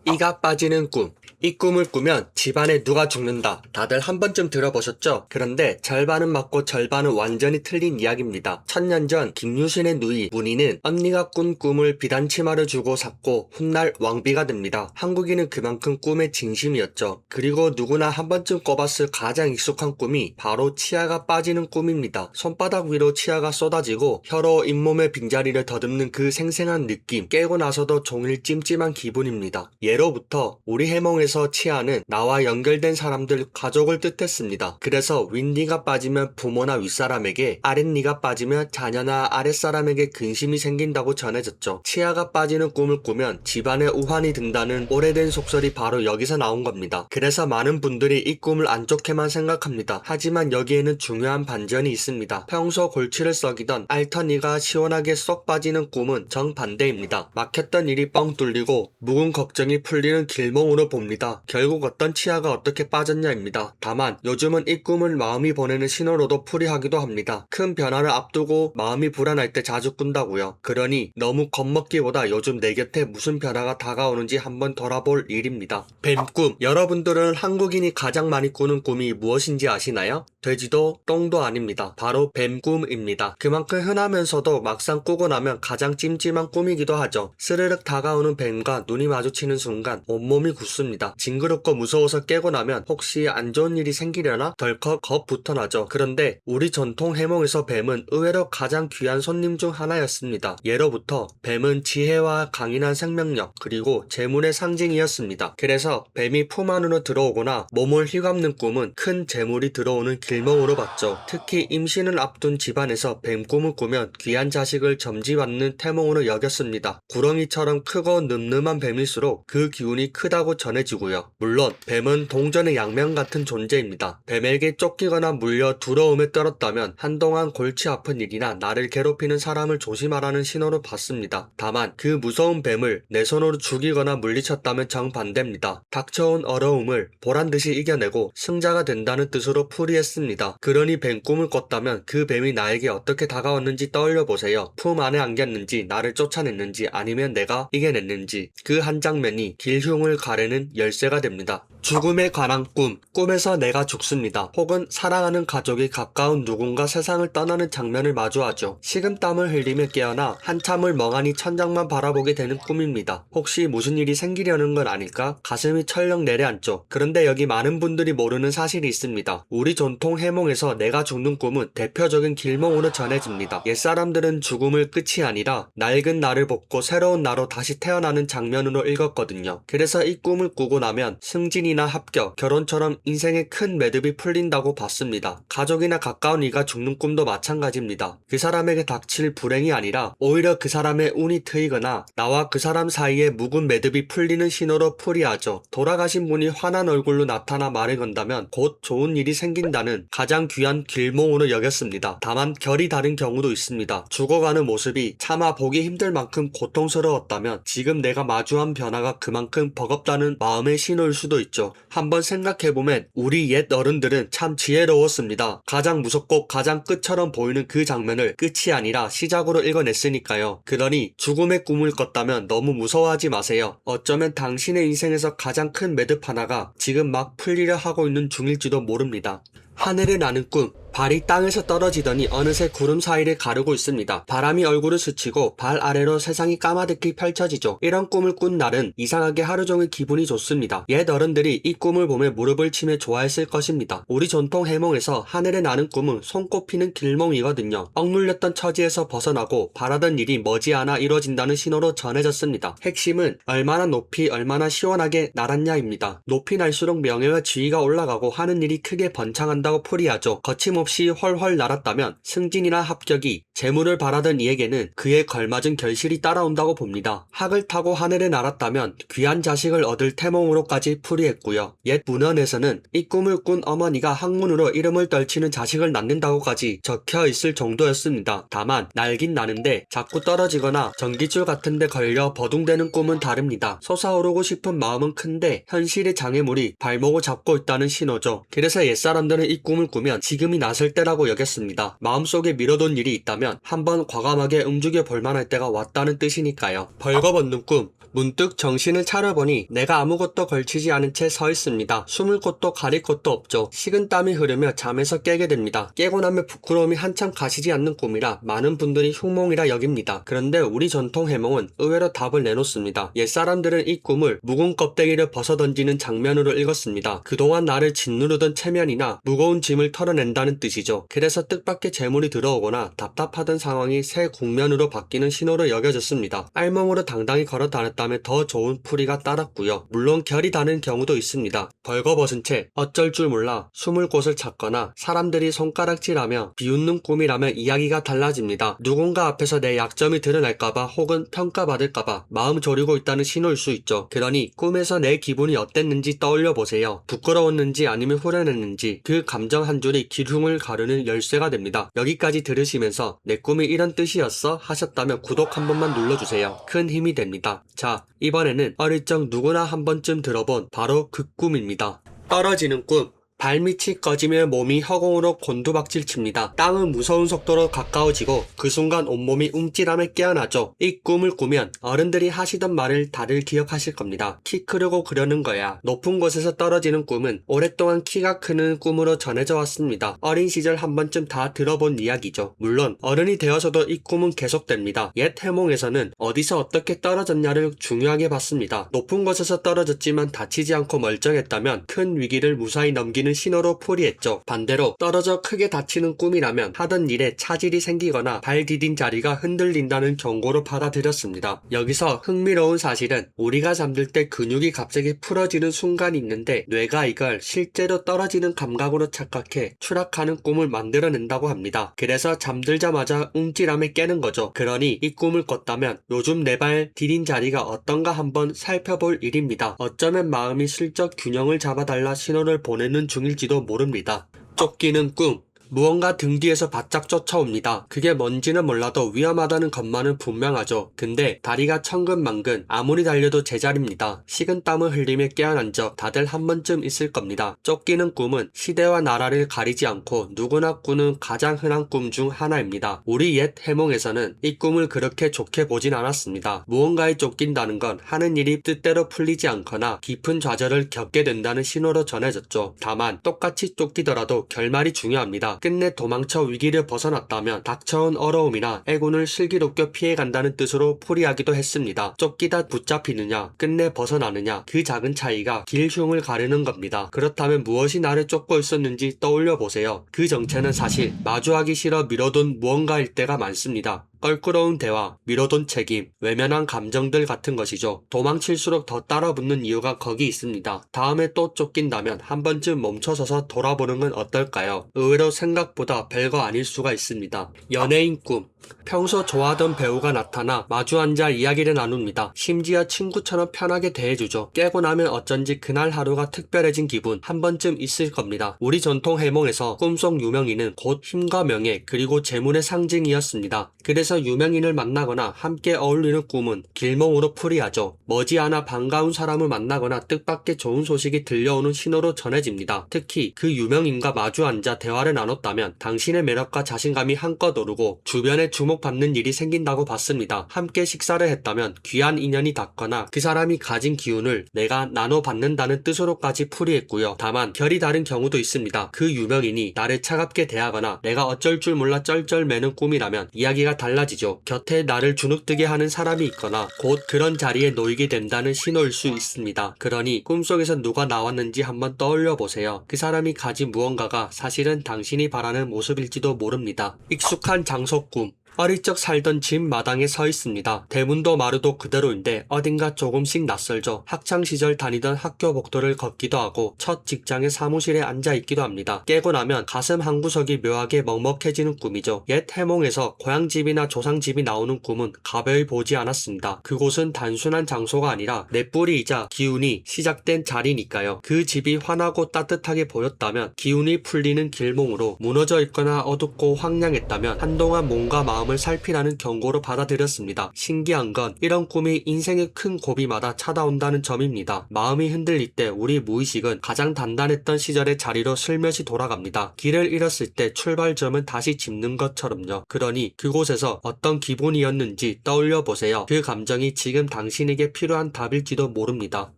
이가 빠지는 꿈. 이 꿈을 꾸면 집안에 누가 죽는다. 다들 한 번쯤 들어보셨죠? 그런데 절반은 맞고 절반은 완전히 틀린 이야기입니다. 천년 전 김유신의 누이 문희는 언니가 꾼 꿈을 비단 치마를 주고 샀고 훗날 왕비가 됩니다. 한국인은 그만큼 꿈에 진심이었죠. 그리고 누구나 한 번쯤 꿔봤을 가장 익숙한 꿈이 바로 치아가 빠지는 꿈입니다. 손바닥 위로 치아가 쏟아지고 혀로 잇몸의 빈자리를 더듬는 그 생생한 느낌, 깨고 나서도 종일 찜찜한 기분입니다. 예로부터 우리 해몽에서 치아는 나와 연결된 사람들 가족을 뜻했습니다. 그래서 윗니가 빠지면 부모나 윗사람에게, 아랫니가 빠지면 자녀나 아랫사람에게 근심이 생긴다고 전해졌죠. 치아가 빠지는 꿈을 꾸면 집안에 우환이 든다는 오래된 속설이 바로 여기서 나온 겁니다. 그래서 많은 분들이 이 꿈을 안 좋게만 생각합니다. 하지만 여기에는 중요한 반전이 있습니다. 평소 골치를 썩이던 앓터니가 시원하게 쏙 빠지는 꿈은 정반대입니다. 막혔던 일이 뻥 뚫리고 묵은 걱정이 풀리는 길몽으로 봅니다. 결국 어떤 치아가 어떻게 빠졌냐입니다. 다만 요즘은 이 꿈을 마음이 보내는 신호로도 풀이하기도 합니다. 큰 변화를 앞두고 마음이 불안할 때 자주 꾼다고요. 그러니 너무 겁먹기보다 요즘 내 곁에 무슨 변화가 다가오는지 한번 돌아볼 일입니다. 뱀꿈. 여러분들은 한국인이 가장 많이 꾸는 꿈이 무엇인지 아시나요? 돼지도 똥도 아닙니다. 바로 뱀꿈입니다. 그만큼 흔하면서도 막상 꾸고 나면 가장 찜찜한 꿈이기도 하죠. 스르륵 다가오는 뱀과 눈이 마주치는 순간 온몸이 굳습니다. 징그럽고 무서워서 깨고 나면 혹시 안 좋은 일이 생기려나 덜컥 겁부터 나죠. 그런데 우리 전통 해몽에서 뱀은 의외로 가장 귀한 손님 중 하나였습니다. 예로부터 뱀은 지혜와 강인한 생명력 그리고 재물의 상징이었습니다. 그래서 뱀이 품 안으로 들어오거나 몸을 휘감는 꿈은 큰 재물이 들어오는 길몽으로 봤죠. 특히 임신을 앞둔 집안에서 뱀 꿈을 꾸면 귀한 자식을 점지받는 태몽으로 여겼습니다. 구렁이처럼 크고 늠름한 뱀일수록 그 기운이 크다고 전해지고요. 물론 뱀은 동전의 양면 같은 존재입니다. 뱀에게 쫓기거나 물려 두려움에 떨었다면 한동안 골치 아픈 일이나 나를 괴롭히는 사람을 조심하라는 신호로 봤습니다. 다만 그 무서운 뱀을 내 손으로 죽이거나 물리쳤다면 정반대입니다. 닥쳐온 어려움을 보란듯이 이겨내고 승자가 된다는 뜻으로 풀이했습니다. 그러니 뱀 꿈을 꿨다면 그 뱀이 나에게 어떻게 다가왔는지 떠올려보세요. 품 안에 안겼는지 나를 쫓아냈는지 아니면 내가 이겨냈는지 그 한 장면이 길흉을 가르는 열쇠가 됩니다. 죽음에 관한 꿈. 꿈에서 내가 죽습니다. 혹은 사랑하는 가족이 가까운 누군가 세상을 떠나는 장면을 마주하죠. 식은땀을 흘리며 깨어나 한참을 멍하니 천장만 바라보게 되는 꿈입니다. 혹시 무슨 일이 생기려는 건 아닐까? 가슴이 철렁 내려앉죠. 그런데 여기 많은 분들이 모르는 사실이 있습니다. 우리 전통 해몽에서 내가 죽는 꿈은 대표적인 길몽으로 전해집니다. 옛사람들은 죽음을 끝이 아니라 낡은 나를 벗고 새로운 나로 다시 태어나는 장면으로 읽었거든요. 그래서 이 꿈을 꾸고 나면 승진이나 합격, 결혼처럼 인생의 큰 매듭이 풀린다고 봤습니다. 가족이나 가까운 이가 죽는 꿈도 마찬가지입니다. 그 사람에게 닥칠 불행이 아니라 오히려 그 사람의 운이 트이거나 나와 그 사람 사이에 묵은 매듭이 풀리는 신호로 풀이하죠. 돌아가신 분이 환한 얼굴로 나타나 말을 건다면 곧 좋은 일이 생긴다는 가장 귀한 길몽으로 여겼습니다. 다만 결이 다른 경우도 있습니다. 죽어가는 모습이 차마 보기 힘들 만큼 고통스러웠다면 지금 내가 마주한 변화가 그만큼 버겁다는 마음의 신호일 수도 있죠. 한번 생각해보면 우리 옛 어른들은 참 지혜로웠습니다. 가장 무섭고 가장 끝처럼 보이는 그 장면을 끝이 아니라 시작으로 읽어냈으니까요. 그러니 죽음의 꿈을 꿨다면 너무 무서워하지 마세요. 어쩌면 당신의 인생에서 가장 큰 매듭 하나가 지금 막 풀리려 하고 있는 중일지도 모릅니다. 하늘에 나는 꿈. 발이 땅에서 떨어지더니 어느새 구름 사이를 가르고 있습니다. 바람이 얼굴을 스치고 발 아래로 세상이 까마득히 펼쳐지죠. 이런 꿈을 꾼 날은 이상하게 하루 종일 기분이 좋습니다. 옛 어른들이 이 꿈을 보며 무릎을 치며 좋아했을 것입니다. 우리 전통 해몽에서 하늘에 나는 꿈은 손꼽히는 길몽이거든요. 억눌렸던 처지에서 벗어나고 바라던 일이 머지않아 이루어진다는 신호로 전해졌습니다. 핵심은 얼마나 높이 얼마나 시원하게 날았냐입니다. 높이 날수록 명예와 지위가 올라가고 하는 일이 크게 번창한다고 풀이하죠. 거침없이 헐헐 날았다면 승진이나 합격이 재물을 바라던 이에게는 그에 걸맞은 결실이 따라온다고 봅니다. 학을 타고 하늘에 날았다면 귀한 자식을 얻을 태몽으로까지 풀이했고요. 옛 문헌에서는 이 꿈을 꾼 어머니가 학문으로 이름을 떨치는 자식을 낳는다고까지 적혀 있을 정도였습니다. 다만 날긴 나는데 자꾸 떨어지거나 전기줄 같은 데 걸려 버둥대는 꿈은 다릅니다. 솟아오르고 싶은 마음은 큰데 현실의 장애물이 발목을 잡고 있다는 신호죠. 그래서 옛사람들은 이 꿈을 꾸면 지금이 나설 때라고 여겼습니다. 마음속에 미뤄둔 일이 있다면 한번 과감하게 움직여 볼만할 때가 왔다는 뜻이니까요. 벌거벗는 꿈. 문득 정신을 차려보니 내가 아무것도 걸치지 않은 채 서 있습니다. 숨을 곳도 가릴 곳도 없죠. 식은땀이 흐르며 잠에서 깨게 됩니다. 깨고 나면 부끄러움이 한참 가시지 않는 꿈이라 많은 분들이 흉몽이라 여깁니다. 그런데 우리 전통 해몽은 의외로 답을 내놓습니다. 옛사람들은 이 꿈을 묵은 껍데기를 벗어던지는 장면으로 읽었습니다. 그동안 나를 짓누르던 체면이나 무거운 짐을 털어낸다는 뜻이죠. 그래서 뜻밖의 재물이 들어오거나 답답하던 상황이 새 국면으로 바뀌는 신호로 여겨졌습니다. 알몸으로 당당히 걸어 다녔다면 더 좋은 풀이가 따랐고요. 물론 결이 다른 경우도 있습니다. 벌거벗은 채 어쩔 줄 몰라 숨을 곳을 찾거나 사람들이 손가락질하며 비웃는 꿈이라면 이야기가 달라집니다. 누군가 앞에서 내 약점이 드러날까봐 혹은 평가받을까봐 마음 졸이고 있다는 신호일 수 있죠. 그러니 꿈에서 내 기분이 어땠는지 떠올려 보세요. 부끄러웠는지 아니면 후련했는지 그 감정 한 줄이 기흉을 가르는 열쇠가 됩니다. 여기까지 들으시면서 내 꿈이 이런 뜻이었어 하셨다면 구독 한 번만 눌러주세요. 큰 힘이 됩니다. 자, 이번에는 어릴 적 누구나 한 번쯤 들어본 바로 그 꿈입니다. 떨어지는 꿈. 발밑이 꺼지며 몸이 허공으로 곤두박질 칩니다. 땅은 무서운 속도로 가까워지고 그 순간 온몸이 움찔함에 깨어나죠. 이 꿈을 꾸면 어른들이 하시던 말을 다들 기억하실 겁니다. 키 크려고 그러는 거야. 높은 곳에서 떨어지는 꿈은 오랫동안 키가 크는 꿈으로 전해져 왔습니다. 어린 시절 한 번쯤 다 들어본 이야기죠. 물론 어른이 되어서도 이 꿈은 계속됩니다. 옛 해몽에서는 어디서 어떻게 떨어졌냐를 중요하게 봤습니다. 높은 곳에서 떨어졌지만 다치지 않고 멀쩡했다면 큰 위기를 무사히 넘기는 신호로 풀이했죠. 반대로 떨어져 크게 다치는 꿈이라면 하던 일에 차질이 생기거나 발 디딘 자리가 흔들린다는 경고로 받아들였습니다. 여기서 흥미로운 사실은 우리가 잠들 때 근육이 갑자기 풀어지는 순간이 있는데 뇌가 이걸 실제로 떨어지는 감각으로 착각해 추락하는 꿈을 만들어낸다고 합니다. 그래서 잠들자마자 움찔함에 깨는 거죠. 그러니 이 꿈을 꿨다면 요즘 내 발 디딘 자리가 어떤가 한번 살펴볼 일입니다. 어쩌면 마음이 슬쩍 균형을 잡아달라 신호를 보내는 중일지도 모릅니다. 쫓기는 꿈. 무언가 등 뒤에서 바짝 쫓아옵니다. 그게 뭔지는 몰라도 위험하다는 것만은 분명하죠. 근데 다리가 천근만근 아무리 달려도 제자리입니다. 식은땀을 흘리며 깨어난적 다들 한 번쯤 있을 겁니다. 쫓기는 꿈은 시대와 나라를 가리지 않고 누구나 꾸는 가장 흔한 꿈 중 하나입니다. 우리 옛 해몽에서는 이 꿈을 그렇게 좋게 보진 않았습니다. 무언가에 쫓긴다는 건 하는 일이 뜻대로 풀리지 않거나 깊은 좌절을 겪게 된다는 신호로 전해졌죠. 다만 똑같이 쫓기더라도 결말이 중요합니다. 끝내 도망쳐 위기를 벗어났다면 닥쳐온 어려움이나 애군을 슬기롭게 피해간다는 뜻으로 풀이하기도 했습니다. 쫓기다 붙잡히느냐 끝내 벗어나느냐 그 작은 차이가 길흉을 가르는 겁니다. 그렇다면 무엇이 나를 쫓고 있었는지 떠올려 보세요. 그 정체는 사실 마주하기 싫어 미뤄둔 무언가일 때가 많습니다. 껄끄러운 대화, 미뤄둔 책임, 외면한 감정들 같은 것이죠. 도망칠수록 더 따라붙는 이유가 거기 있습니다. 다음에 또 쫓긴다면 한 번쯤 멈춰서서 돌아보는 건 어떨까요? 의외로 생각보다 별거 아닐 수가 있습니다. 연예인 꿈. 평소 좋아하던 배우가 나타나 마주 앉아 이야기를 나눕니다. 심지어 친구처럼 편하게 대해주죠. 깨고 나면 어쩐지 그날 하루가 특별해진 기분 한 번쯤 있을 겁니다. 우리 전통 해몽에서 꿈속 유명인은 곧 힘과 명예 그리고 재물의 상징이었습니다. 그래서 유명인을 만나거나 함께 어울리는 꿈은 길몽으로 풀이하죠. 머지않아 반가운 사람을 만나거나 뜻밖의 좋은 소식이 들려오는 신호로 전해집니다. 특히 그 유명인과 마주 앉아 대화를 나눴다면 당신의 매력과 자신감이 한껏 오르고 주변에 주목받는 일이 생긴다고 봤습니다. 함께 식사를 했다면 귀한 인연이 닿거나 그 사람이 가진 기운을 내가 나눠받는다는 뜻으로까지 풀이했고요. 다만 결이 다른 경우도 있습니다. 그 유명인이 나를 차갑게 대하거나 내가 어쩔 줄 몰라 쩔쩔매는 꿈이라면 이야기가 달라지죠. 곁에 나를 주눅들게 하는 사람이 있거나 곧 그런 자리에 놓이게 된다는 신호일 수 있습니다. 그러니 꿈속에서 누가 나왔는지 한번 떠올려 보세요. 그 사람이 가진 무언가가 사실은 당신이 바라는 모습일지도 모릅니다. 익숙한 장소 꿈. 어릴 적 살던 집 마당에 서 있습니다. 대문도 마루도 그대로인데 어딘가 조금씩 낯설죠. 학창시절 다니던 학교 복도를 걷기도 하고 첫 직장의 사무실에 앉아있기도 합니다. 깨고 나면 가슴 한구석이 묘하게 먹먹해지는 꿈이죠. 옛 해몽에서 고향집이나 조상집이 나오는 꿈은 가벼이 보지 않았습니다. 그곳은 단순한 장소가 아니라 내 뿌리이자 기운이 시작된 자리니까요. 그 집이 환하고 따뜻하게 보였다면 기운이 풀리는 길몽으로, 무너져 있거나 어둡고 황량했다면 한동안 몸과 마음 마음을 살피라는 경고로 받아들였습니다. 신기한 건 이런 꿈이 인생의 큰 고비마다 찾아온다는 점입니다. 마음이 흔들릴 때 우리 무의식은 가장 단단했던 시절의 자리로 슬며시 돌아갑니다. 길을 잃었을 때 출발점은 다시 짚는 것처럼요. 그러니 그곳에서 어떤 기분이었는지 떠올려 보세요. 그 감정이 지금 당신에게 필요한 답일지도 모릅니다.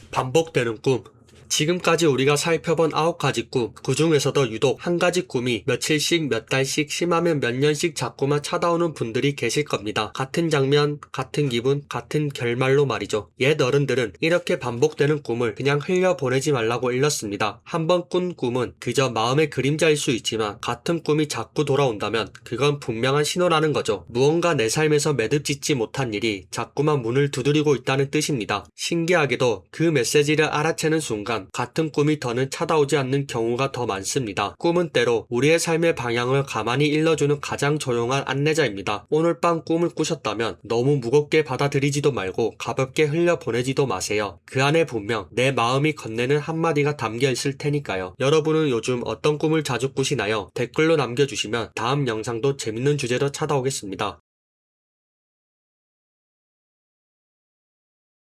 반복되는 꿈. 지금까지 우리가 살펴본 9가지 꿈, 그 중에서도 유독 한 가지 꿈이 며칠씩 몇 달씩 심하면 몇 년씩 자꾸만 찾아오는 분들이 계실 겁니다. 같은 장면, 같은 기분, 같은 결말로 말이죠. 옛 어른들은 이렇게 반복되는 꿈을 그냥 흘려보내지 말라고 일렀습니다. 한번 꾼 꿈은 그저 마음의 그림자일 수 있지만 같은 꿈이 자꾸 돌아온다면 그건 분명한 신호라는 거죠. 무언가 내 삶에서 매듭짓지 못한 일이 자꾸만 문을 두드리고 있다는 뜻입니다. 신기하게도 그 메시지를 알아채는 순간 같은 꿈이 더는 찾아오지 않는 경우가 더 많습니다. 꿈은 때로 우리의 삶의 방향을 가만히 일러주는 가장 조용한 안내자입니다. 오늘 밤 꿈을 꾸셨다면 너무 무겁게 받아들이지도 말고 가볍게 흘려보내지도 마세요. 그 안에 분명 내 마음이 건네는 한마디가 담겨 있을 테니까요. 여러분은 요즘 어떤 꿈을 자주 꾸시나요? 댓글로 남겨주시면 다음 영상도 재밌는 주제로 찾아오겠습니다.